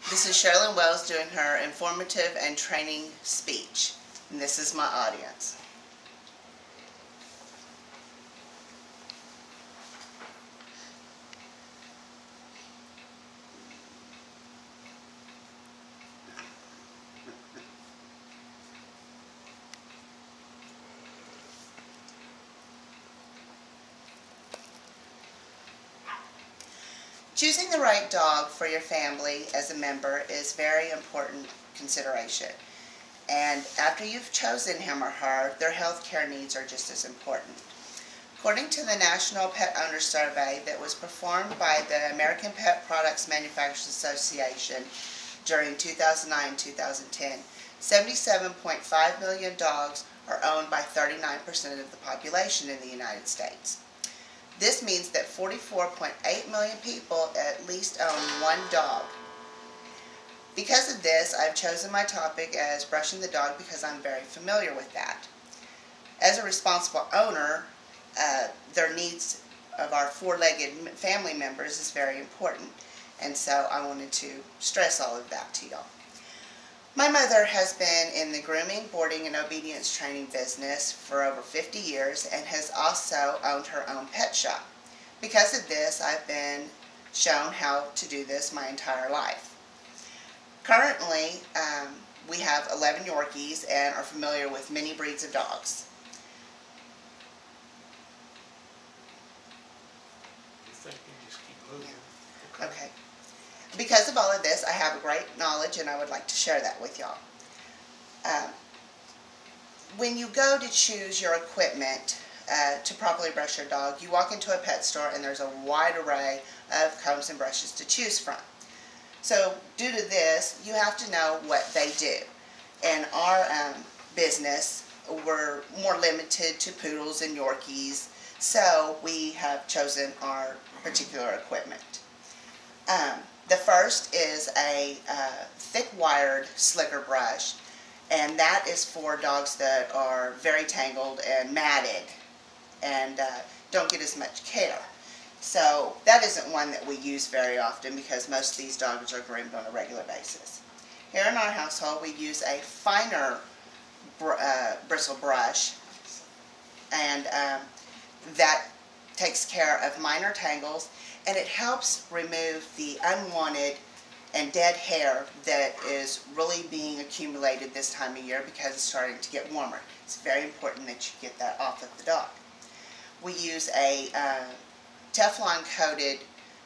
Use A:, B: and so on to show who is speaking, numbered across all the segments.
A: This is Sherilan Wells doing her informative and training speech. And this is my audience. Choosing the right dog for your family as a member is very important consideration. And after you've chosen him or her, their health care needs are just as important. According to the National Pet Owner Survey that was performed by the American Pet Products Manufacturers Association during 2009-2010, 77.5 million dogs are owned by 39% of the population in the United States. This means that 44.8 million people at least own one dog. Because of this, I've chosen my topic as brushing the dog because I'm very familiar with that. As a responsible owner, their needs of our four-legged family members is very important, and so I wanted to stress all of that to y'all. My mother has been in the grooming, boarding, and obedience training business for over 50 years and has also owned her own pet shop. Because of this, I've been shown how to do this my entire life. Currently, we have 11 Yorkies and are familiar with many breeds of dogs.
B: Just keep moving.
A: Yeah. Okay. Because of all of this, I have a great knowledge and I would like to share that with y'all. When you go to choose your equipment to properly brush your dog, you walk into a pet store and there's a wide array of combs and brushes to choose from. So due to this, you have to know what they do. In our business, we're more limited to poodles and Yorkies, so we have chosen our particular equipment. The first is a thick wired slicker brush, and that is for dogs that are very tangled and matted and don't get as much care. So that isn't one that we use very often because most of these dogs are groomed on a regular basis. Here in our household we use a finer bristle brush, and that takes care of minor tangles, and it helps remove the unwanted and dead hair that is really being accumulated this time of year because it's starting to get warmer. It's very important that you get that off of the dog. We use a Teflon coated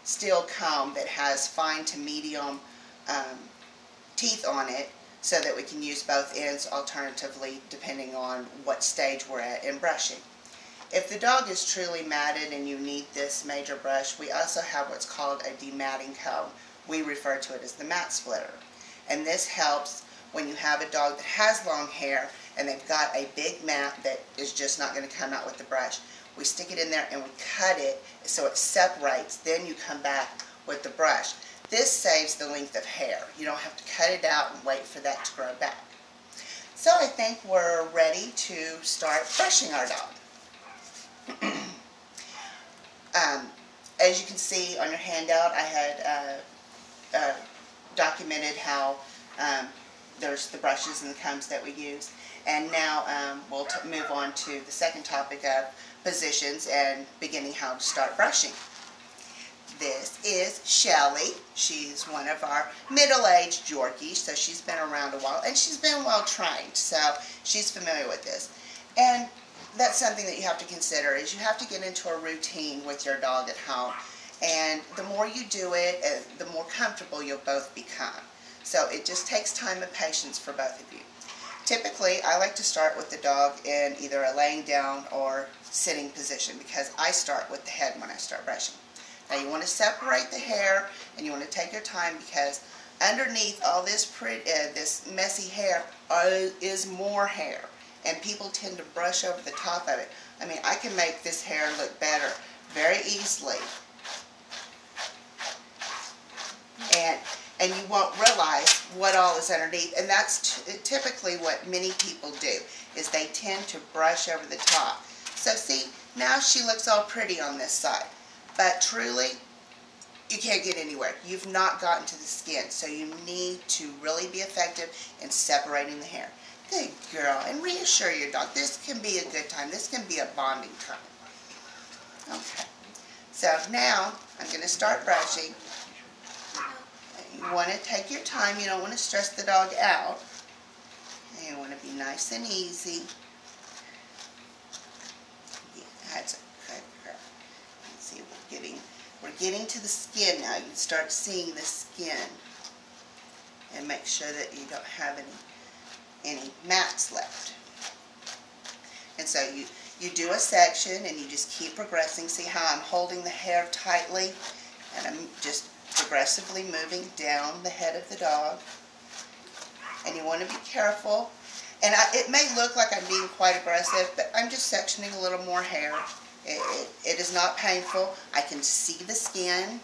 A: steel comb that has fine to medium teeth on it so that we can use both ends alternatively depending on what stage we're at in brushing. If the dog is truly matted and you need this major brush, we also have what's called a dematting comb. We refer to it as the mat splitter. And this helps when you have a dog that has long hair and they've got a big mat that is just not going to come out with the brush. We stick it in there and we cut it so it separates. Then you come back with the brush. This saves the length of hair. You don't have to cut it out and wait for that to grow back. So I think we're ready to start brushing our dog. As you can see on your handout, I had documented how there's the brushes and the combs that we use. And now we'll move on to the second topic of positions and beginning how to start brushing. This is Shelly. She's one of our middle-aged Yorkies, so she's been around a while, and she's been well trained, so she's familiar with this. And that's something that you have to consider, is you have to get into a routine with your dog at home. And the more you do it, the more comfortable you'll both become. So it just takes time and patience for both of you. Typically, I like to start with the dog in either a laying down or sitting position because I start with the head when I start brushing. Now you want to separate the hair and you want to take your time because underneath all this this messy hair is more hair. And people tend to brush over the top of it. I mean, I can make this hair look better very easily. And you won't realize what all is underneath. And that's typically what many people do, is they tend to brush over the top. So see, now she looks all pretty on this side. But truly, you can't get anywhere. You've not gotten to the skin, so you need to really be effective in separating the hair. Good girl, and reassure your dog. This can be a good time. This can be a bonding time. Okay, so now I'm going to start brushing. You want to take your time. You don't want to stress the dog out. You want to be nice and easy. Yeah, that's a good girl. Let's see, we're getting to the skin now. You can start seeing the skin, and make sure that you don't have any mats left. And so you do a section, and you just keep progressing. See how I'm holding the hair tightly, and I'm just progressively moving down the head of the dog. And you want to be careful. And it may look like I'm being quite aggressive, but I'm just sectioning a little more hair. It is not painful. I can see the skin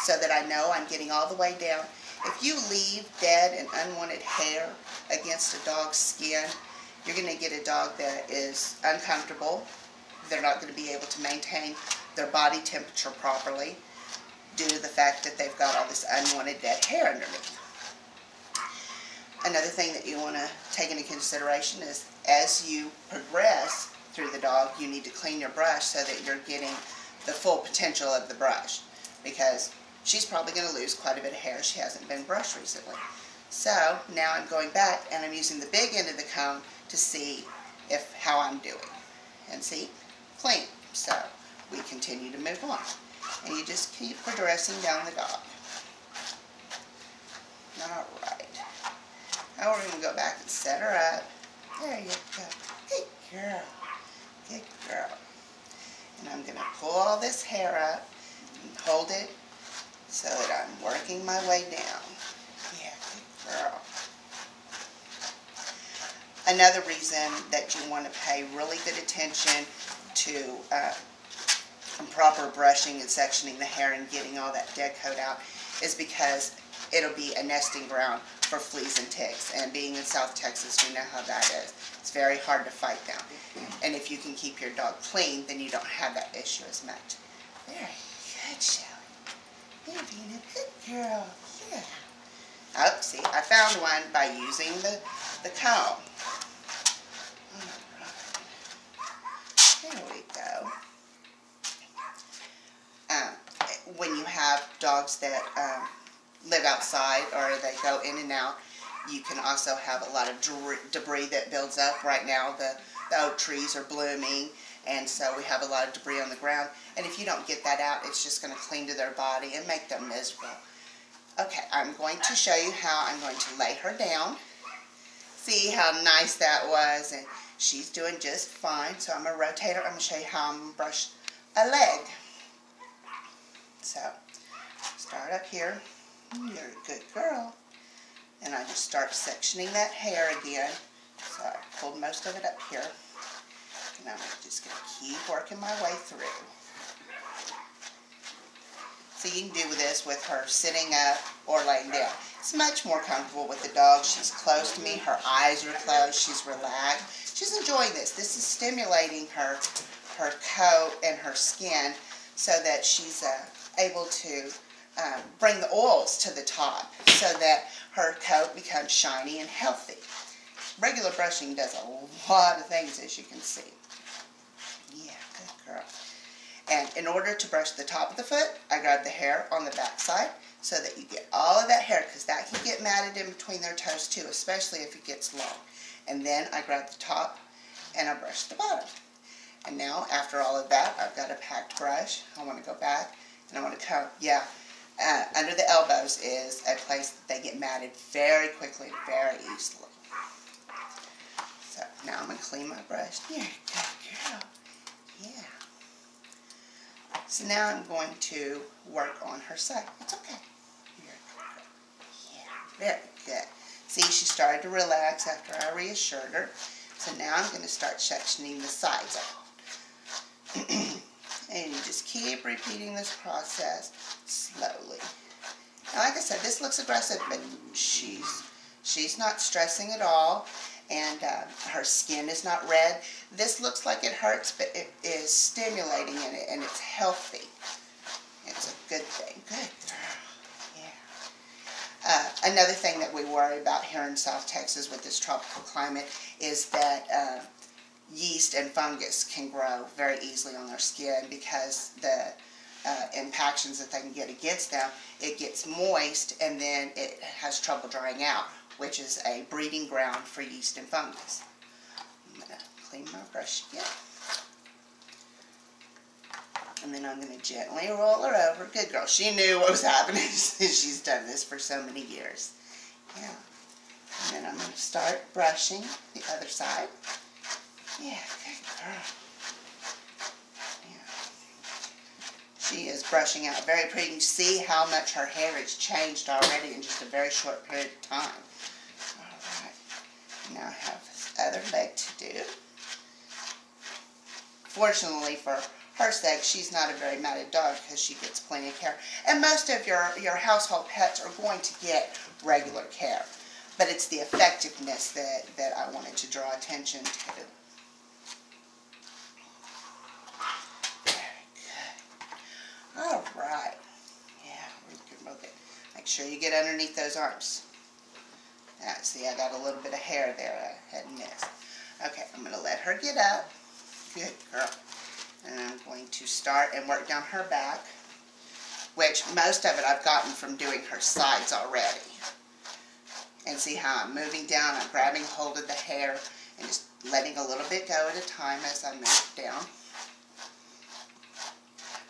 A: so that I know I'm getting all the way down. If you leave dead and unwanted hair against a dog's skin, you're going to get a dog that is uncomfortable. They're not going to be able to maintain their body temperature properly due to the fact that they've got all this unwanted dead hair underneath. Another thing that you want to take into consideration is as you progress through the dog, you need to clean your brush so that you're getting the full potential of the brush, because she's probably going to lose quite a bit of hair. She hasn't been brushed recently. So now I'm going back and I'm using the big end of the comb to see how I'm doing. And see, clean. So we continue to move on. And you just keep progressing down the dog. Alright. Now we're going to go back and set her up. There you go. Good girl. Good girl. And I'm going to pull all this hair up and hold it so that I'm working my way down. Yeah, good girl. Another reason that you want to pay really good attention to proper brushing and sectioning the hair and getting all that dead coat out is because it'll be a nesting ground for fleas and ticks. And being in South Texas, we know how that is. It's very hard to fight them. And if you can keep your dog clean, then you don't have that issue as much. Very good, Shelley. You're being a good girl. Yeah. Oh, see, I found one by using the comb. There we go. When you have dogs that live outside or they go in and out, you can also have a lot of debris that builds up. Right now the oak trees are blooming, and so we have a lot of debris on the ground, and if you don't get that out, it's just going to cling to their body and make them miserable. Okay, I'm going to show you how I'm going to lay her down. See how nice that was, and she's doing just fine. So I'm going to rotate her. I'm going to show you how I'm going to brush a leg. So, start up here. You're a good girl. And I just start sectioning that hair again. So I pulled most of it up here. And I'm just going to keep working my way through. So you can do this with her sitting up or laying down. It's much more comfortable with the dog. She's close to me. Her eyes are closed. She's relaxed. She's enjoying this. This is stimulating her coat and her skin so that she's able to bring the oils to the top so that her coat becomes shiny and healthy. Regular brushing does a lot of things, as you can see. Yeah, good girl. And in order to brush the top of the foot, I grab the hair on the back side so that you get all of that hair, because that can get matted in between their toes too, especially if it gets long. And then I grab the top and I brush the bottom. And now, after all of that, I've got a packed brush. I want to go back and I want to come, under the elbows is a place that they get matted very quickly, very easily. So now I'm going to clean my brush. You're a good girl. Yeah. So now I'm going to work on her side. It's okay. You're a good girl. Yeah, very good. See, she started to relax after I reassured her. So now I'm going to start sectioning the sides out. And you just keep repeating this process slowly. Now, like I said, this looks aggressive, but she's not stressing at all, and her skin is not red. This looks like it hurts, but it is stimulating in it, and it's healthy. It's a good thing. Good. Another thing that we worry about here in South Texas with this tropical climate is that yeast and fungus can grow very easily on their skin because the impactions that they can get against them, it gets moist and then it has trouble drying out, which is a breeding ground for yeast and fungus. I'm going to clean my brush again. And then I'm going to gently roll her over. Good girl. She knew what was happening. She's done this for so many years. Yeah. And then I'm going to start brushing the other side. Yeah, good girl. Yeah. She is brushing out very pretty. You can see how much her hair has changed already in just a very short period of time. All right. Now I have this other leg to do. Fortunately for her sake, she's not a very matted dog because she gets plenty of care. And most of your household pets are going to get regular care. But it's the effectiveness that I wanted to draw attention to. Very good. All right. Yeah, real good. Make sure you get underneath those arms. See, I got a little bit of hair there I had missed. Okay, I'm going to let her get up. Good girl. And I'm going to start and work down her back, which most of it I've gotten from doing her sides already. And see how I'm moving down, I'm grabbing hold of the hair and just letting a little bit go at a time as I move down.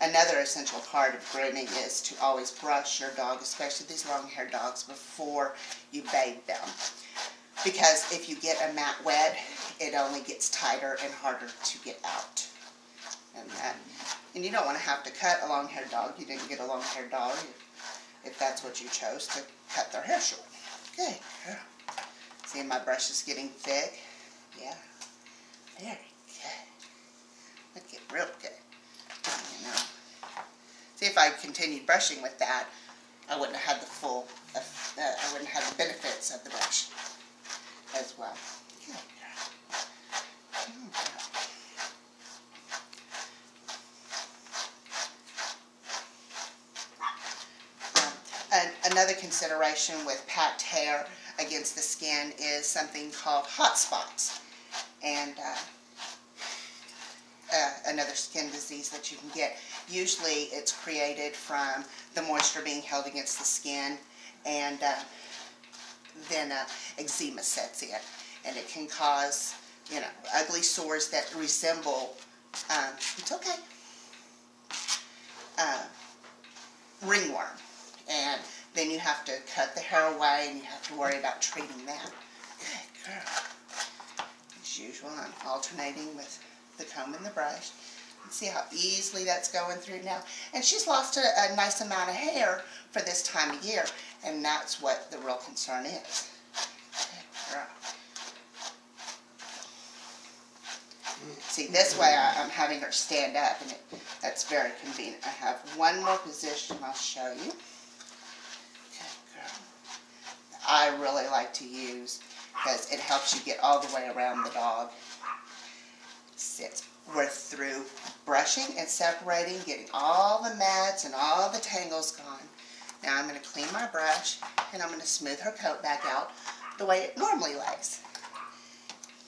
A: Another essential part of grooming is to always brush your dog, especially these long-haired dogs, before you bathe them. Because if you get a mat wet, it only gets tighter and harder to get out. And you don't want to have to cut a long-haired dog. You didn't get a long-haired dog if that's what you chose to cut their hair short. Good girl. See, my brush is getting thick. Yeah. Very good. Look at real good. You know. See, if I continued brushing with that, I wouldn't have had I wouldn't have the benefits of the brush as well. Good girl. Good girl. Another consideration with packed hair against the skin is something called hot spots, and another skin disease that you can get. Usually it's created from the moisture being held against the skin, and then eczema sets in, and it can cause, you know, ugly sores that resemble, it's okay, ringworm. And then you have to cut the hair away and you have to worry about treating that. Good girl. As usual, I'm alternating with the comb and the brush. And see how easily that's going through now. And she's lost a nice amount of hair for this time of year. And that's what the real concern is. Good girl. See, this way I'm having her stand up, and that's very convenient. I have one more position I'll show you. I really like to use because it helps you get all the way around the dog. We're through brushing and separating, getting all the mats and all the tangles gone. Now I'm going to clean my brush and I'm going to smooth her coat back out the way it normally lays.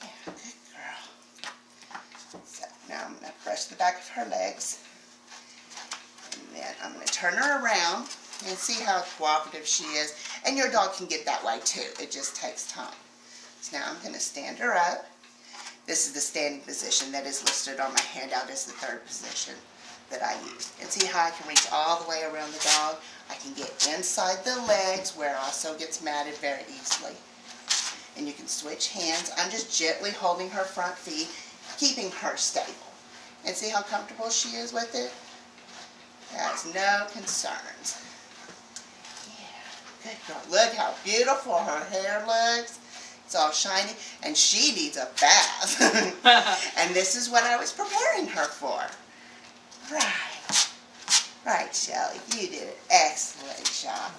A: Yeah, good girl. So now I'm going to brush the back of her legs. And then I'm going to turn her around and see how cooperative she is. And your dog can get that way too. It just takes time. So now I'm going to stand her up. This is the standing position that is listed on my handout as the third position that I use. And see how I can reach all the way around the dog. I can get inside the legs where it also gets matted very easily. And you can switch hands. I'm just gently holding her front feet, keeping her stable. And see how comfortable she is with it? Has no concerns. Good girl. Look how beautiful her hair looks. It's all shiny. And she needs a bath. And this is what I was preparing her for. Right. Right, Shelly. You did an excellent job.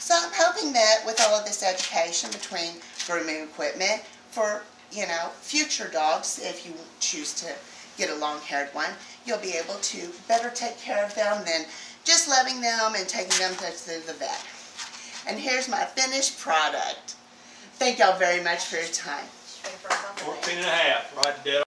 A: So I'm hoping that with all of this education between grooming equipment for, you know, future dogs, if you choose to get a long-haired one, you'll be able to better take care of them than just loving them and taking them to the vet. And here's my finished product. Thank y'all very much for your time.
B: 14 and a half, right dead